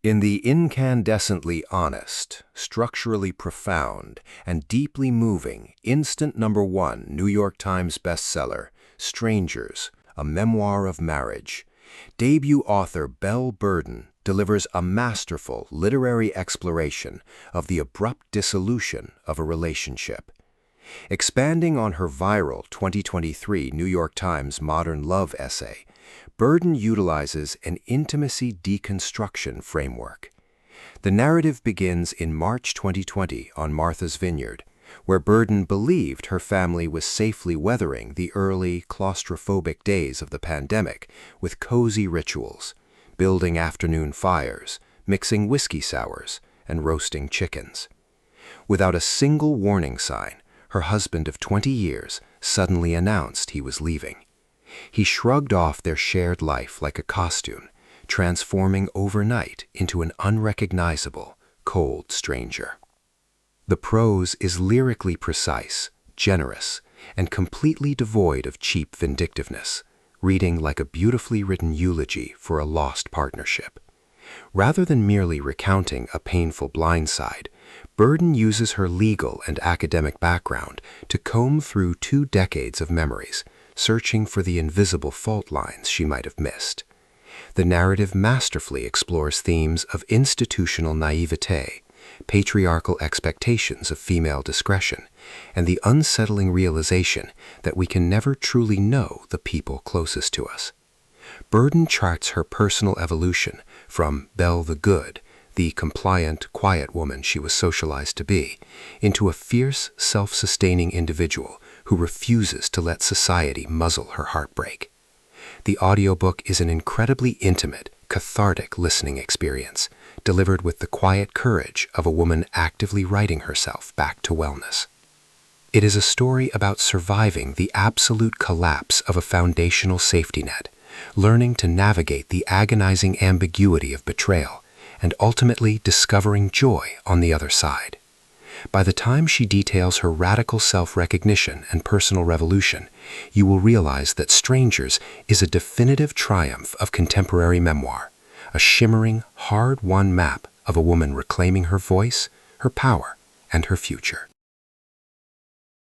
In the incandescently honest, structurally profound, and deeply moving instant #1 New York Times bestseller, Strangers, A Memoir of Marriage, debut author Belle delivers a masterful literary exploration of the abrupt dissolution of a relationship. Expanding on her viral 2023 New York Times Modern Love essay, Burden utilizes an intimacy deconstruction framework. The narrative begins in March 2020 on Martha's Vineyard, where Burden believed her family was safely weathering the early, claustrophobic days of the pandemic with cozy rituals, building afternoon fires, mixing whiskey sours, and roasting chickens. Without a single warning sign, her husband of 20 years suddenly announced he was leaving. He shrugged off their shared life like a costume, transforming overnight into an unrecognizable, cold stranger. The prose is lyrically precise, generous, and completely devoid of cheap vindictiveness, reading like a beautifully written eulogy for a lost partnership. Rather than merely recounting a painful blindside, Burden uses her legal and academic background to comb through 2 decades of memories, searching for the invisible fault lines she might have missed. The narrative masterfully explores themes of institutional naivete, patriarchal expectations of female discretion, and the unsettling realization that we can never truly know the people closest to us. Burden charts her personal evolution from Belle the Good, the compliant, quiet woman she was socialized to be, into a fierce, self-sustaining individual who refuses to let society muzzle her heartbreak. The audiobook is an incredibly intimate, cathartic listening experience, delivered with the quiet courage of a woman actively writing herself back to wellness. It is a story about surviving the absolute collapse of a foundational safety net, learning to navigate the agonizing ambiguity of betrayal, and ultimately discovering joy on the other side. By the time she details her radical self-recognition and personal revolution, you will realize that Strangers is a definitive triumph of contemporary memoir, a shimmering, hard-won map of a woman reclaiming her voice, her power, and her future.